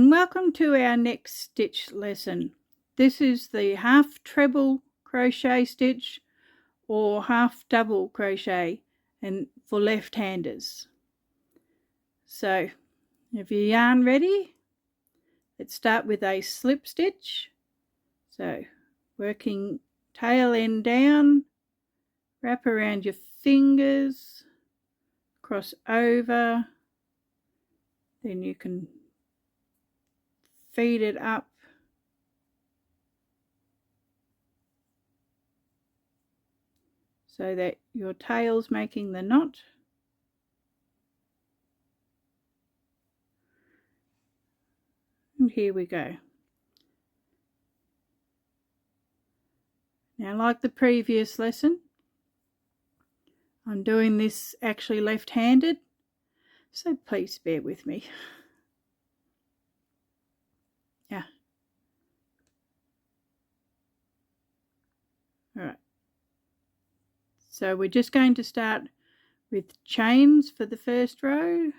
and welcome to our next stitch lesson. This is the half treble crochet stitch or half double crochet and for left-handers. So if your yarn ready, let's start with a slip stitch. So working tail end down, wrap around your fingers, cross over, then you can feed it up so that your tail's making the knot. And here we go. Now, like the previous lesson, I'm doing this actually left-handed, so please bear with me. Yeah. All right. So we're just going to start with chains for the first row.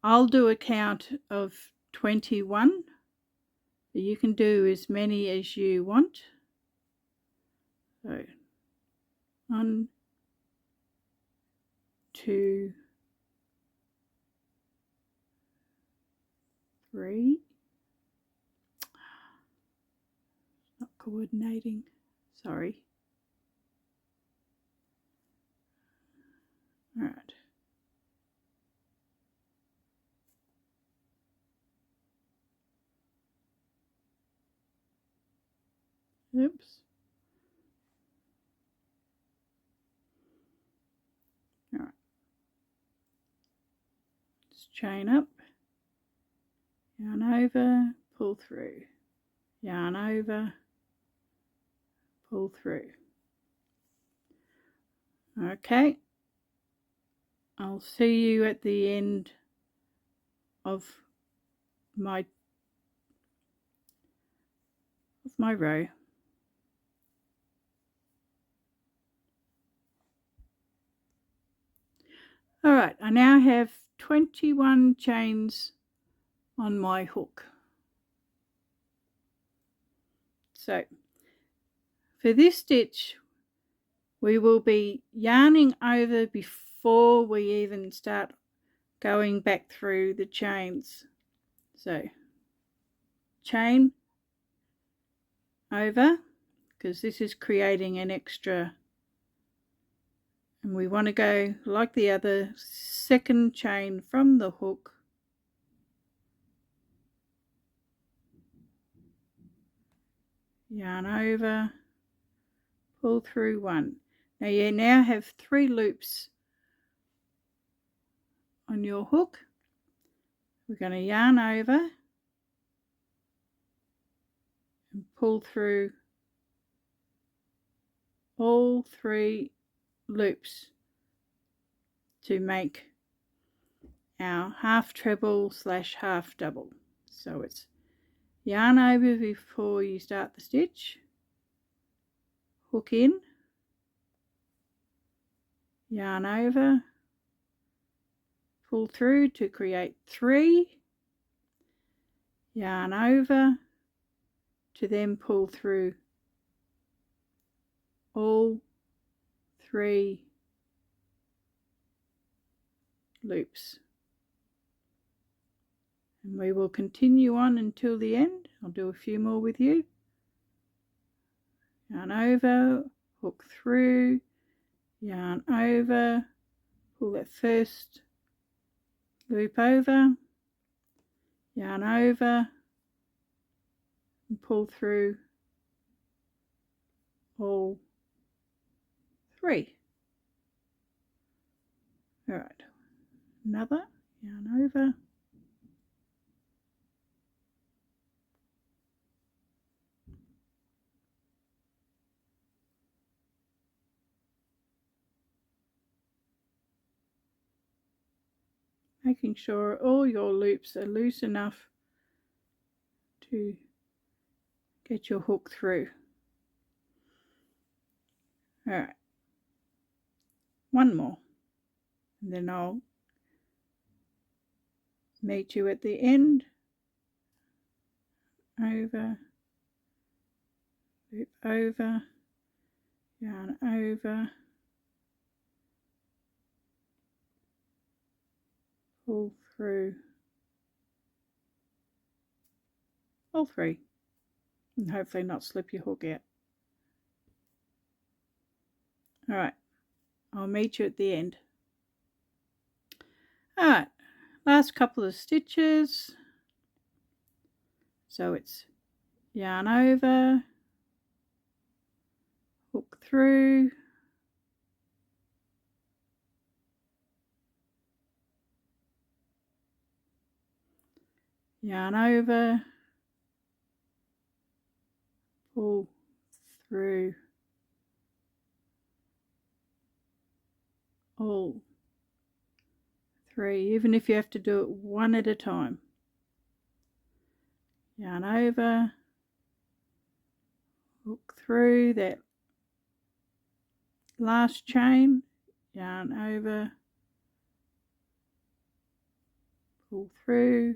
I'll do a count of 21. You can do as many as you want. So 1, 2, 3. Not coordinating. Sorry. All right. Oops. All right. Just chain up, yarn over, pull through, yarn over, pull through. Okay. I'll see you at the end of my row. All right, I now have 21 chains on my hook. So for this stitch, we will be yarning over before we even start going back through the chains. So chain over, because this is creating an extra, and we want to go like the other, second chain from the hook, yarn over, pull through 1. Now you now have 3 loops on your hook. We're going to yarn over and pull through all 3 loops to make our half treble / half double. So it's yarn over before you start the stitch, hook in, yarn over, pull through to create 3, yarn over to then pull through all 3 loops, and we will continue on until the end. I'll do a few more with you. Yarn over, hook through, yarn over, pull that first loop over, yarn over and pull through all 3. All right, another, yarn over, making sure all your loops are loose enough to get your hook through. All right, one more, and then I'll Meet you at the end, over, loop over, yarn over, pull through all three, and hopefully not slip your hook out. Alright, I'll meet you at the end. Alright, last couple of stitches. So it's yarn over, hook through, yarn over, pull through all three, even if you have to do it one at a time. Yarn over, hook through that last chain, yarn over, pull through,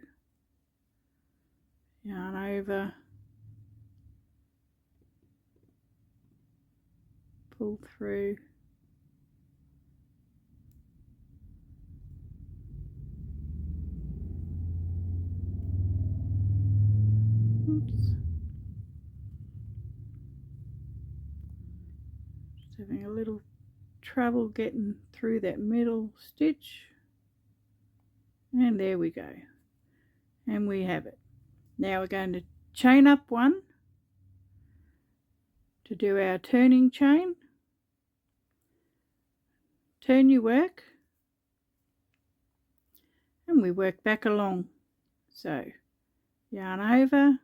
yarn over, pull through, oops, just having a little trouble getting through that middle stitch, and there we go, and we have it. Now we're going to chain up one to do our turning chain. Turn your work, and we work back along. So yarn over,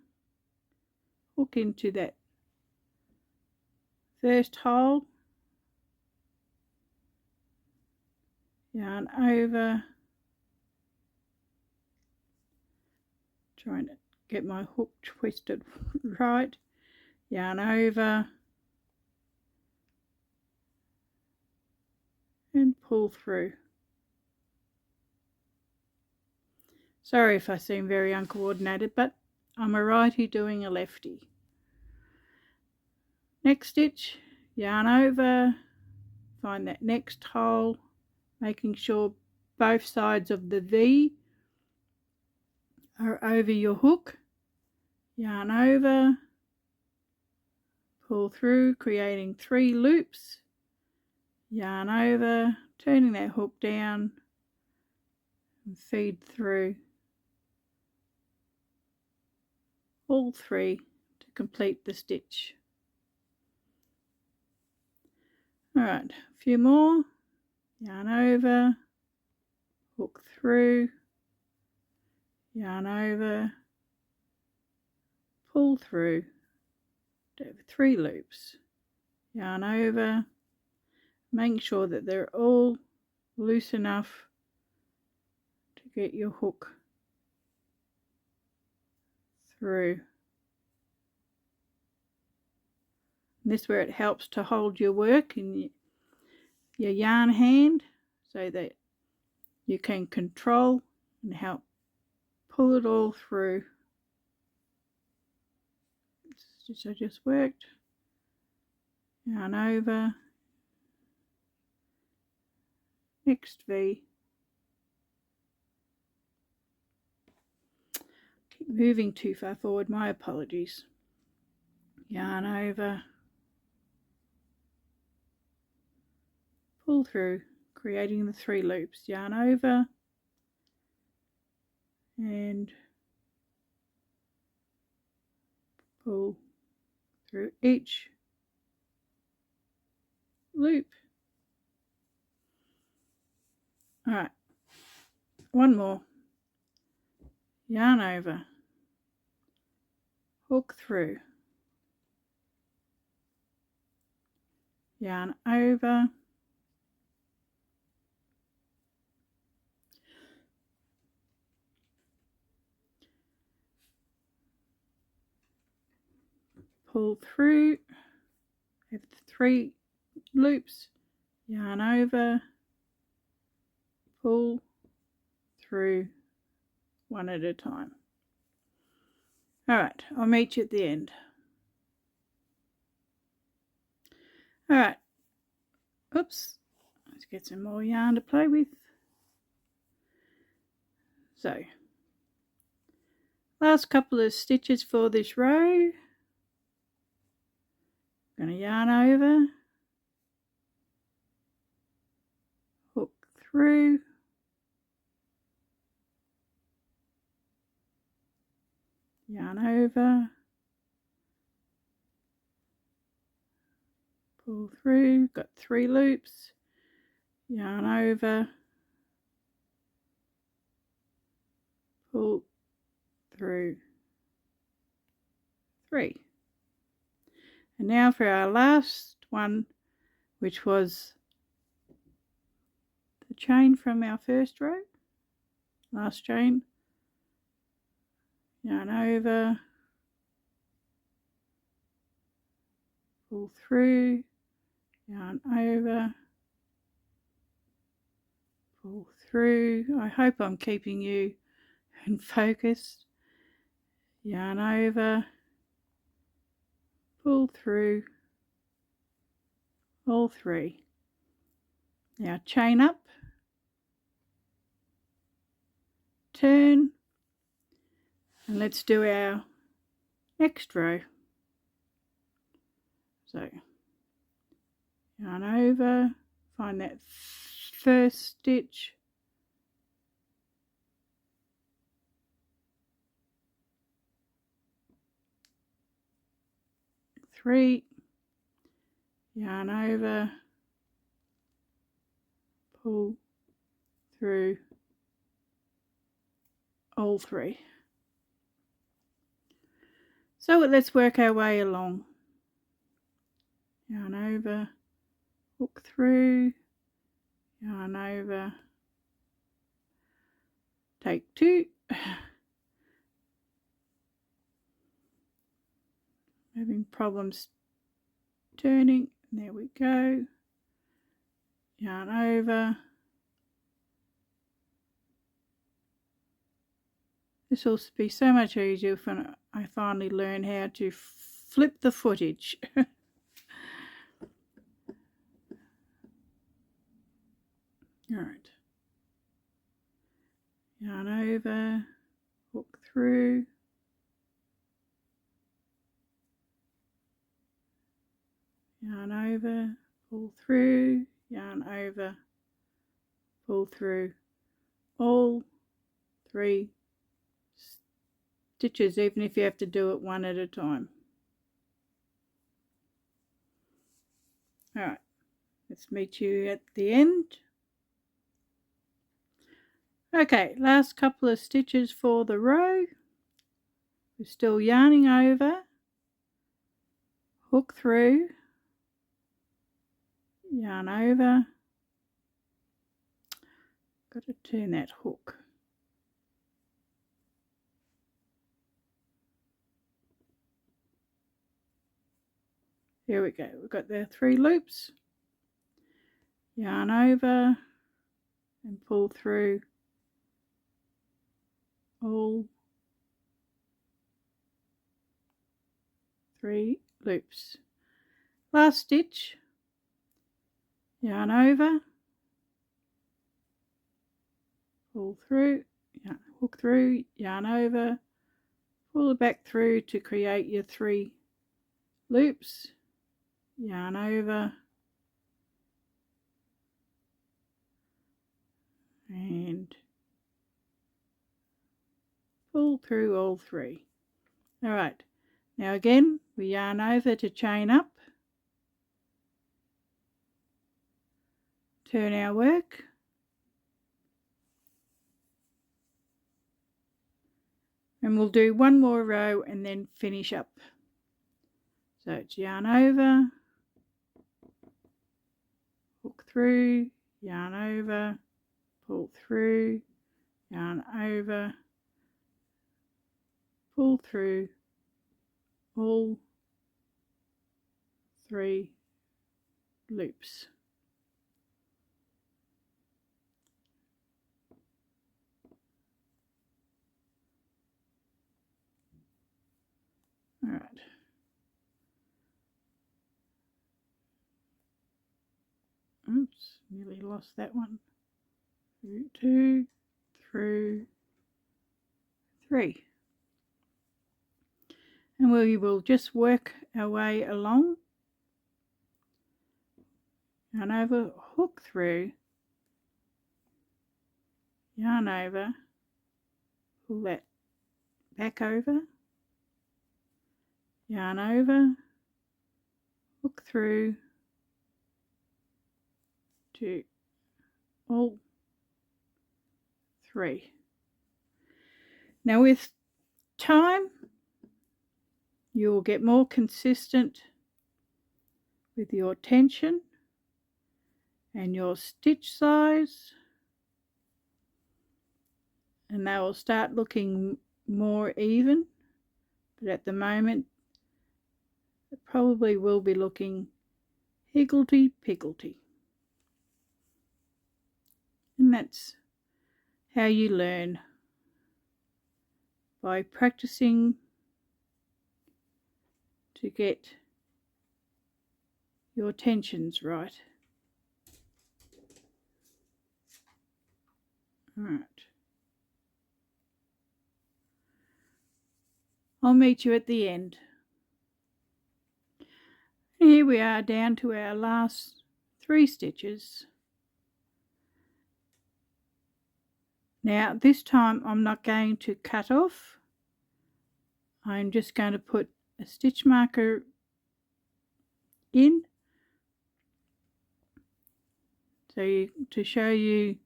hook into that first hole, yarn over, trying to get my hook twisted right, yarn over, and pull through. Sorry if I seem very uncoordinated, but I'm a righty doing a lefty. Next stitch, yarn over, find that next hole, making sure both sides of the V are over your hook, yarn over, pull through, creating 3 loops, yarn over, turning that hook down, and feed through all 3 to complete the stitch. Alright, a few more, yarn over, hook through, yarn over, pull through, do 3 loops, yarn over, making sure that they're all loose enough to get your hook through. And this is where it helps to hold your work in your yarn hand so that you can control and help pull it all through. Stitch I just worked, yarn over, next V, keep moving too far forward, my apologies, yarn over, pull through, creating the 3 loops, yarn over, and pull through each loop. Alright, one more, yarn over, hook through, yarn over, pull through, have 3 loops, yarn over, pull through one at a time. Alright, I'll meet you at the end. Alright, oops, let's get some more yarn to play with. So, last couple of stitches for this row. Going to yarn over, hook through, yarn over, pull through, got 3 loops, yarn over, pull through 3. And now for our last one, which was the chain from our first row, last chain, yarn over, pull through, yarn over, pull through. I hope I'm keeping you in focus. Yarn over, pull through all 3. Now chain up, turn, and let's do our next row. So yarn over, find that first stitch, three, yarn over, pull through all 3. So let's work our way along. Yarn over, hook through, yarn over, take 2, having problems turning, there we go, yarn over. This will be so much easier when I finally learn how to flip the footage. Alright, yarn over, hook through, yarn over, pull through, yarn over, pull through all 3 stitches, even if you have to do it one at a time. Alright, let's meet you at the end. Okay, last couple of stitches for the row. We're still yarning over, hook through, yarn over, got to turn that hook. There we go, we've got the 3 loops, yarn over and pull through all 3 loops. Last stitch, yarn over, pull through, hook through, yarn over, pull it back through to create your 3 loops, yarn over, and pull through all 3. Alright, now again we yarn over to chain up, turn our work, and we'll do one more row and then finish up. So it's yarn over, hook through, yarn over, pull through, yarn over, pull through all 3 loops. All right. Oops, nearly lost that one. 2 through 3. And we will just work our way along. Yarn over, hook through, yarn over, pull that back over, yarn over, hook through to all 3. Now with time you'll get more consistent with your tension and your stitch size, and they will start looking more even, but at the moment it probably will be looking higgledy-piggledy. And that's how you learn, by practicing to get your tensions right. Alright. I'll meet you at the end. Here we are down to our last 3 stitches. Now this time I'm not going to cut off. I'm just going to put a stitch marker in to show you,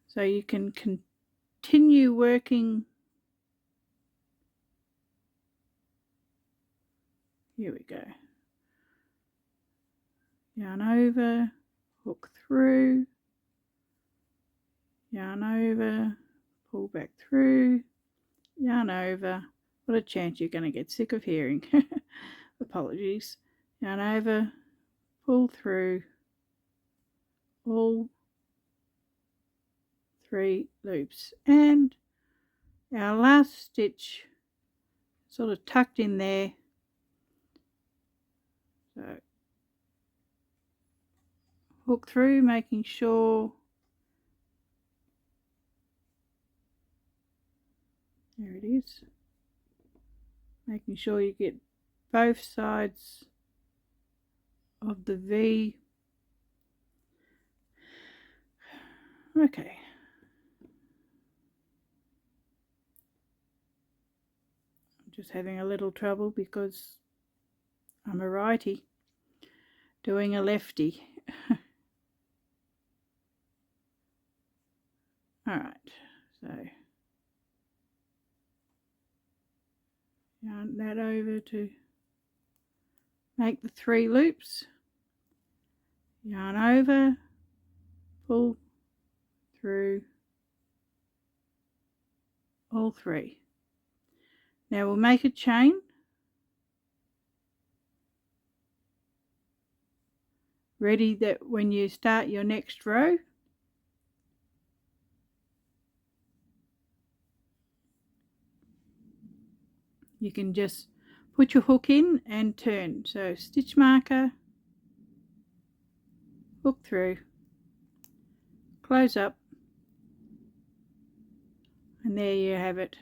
so you can continue working. Here we go. Yarn over, hook through, yarn over, pull back through, yarn over. What a chance you're going to get sick of hearing. Apologies. Yarn over, pull through all 3 loops, and our last stitch sort of tucked in there. So hook through, making sure there it is, making sure you get both sides of the V. Okay. I'm just having a little trouble because I'm a righty doing a lefty. Alright, so yarn that over to make the 3 loops, yarn over, pull through all 3. Now we'll make a chain ready, that when you start your next row you can just put your hook in and turn. So stitch marker, hook through, close up, and there you have it,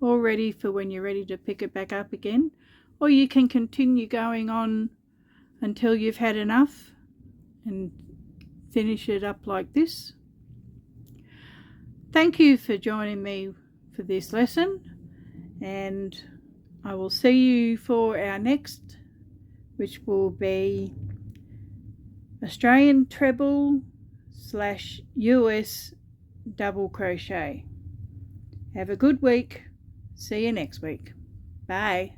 all ready for when you're ready to pick it back up again. Or you can continue going on until you've had enough and finish it up like this. Thank you for joining me for this lesson, and I will see you for our next, which will be Australian treble / US double crochet. Have a good week. See you next week. Bye.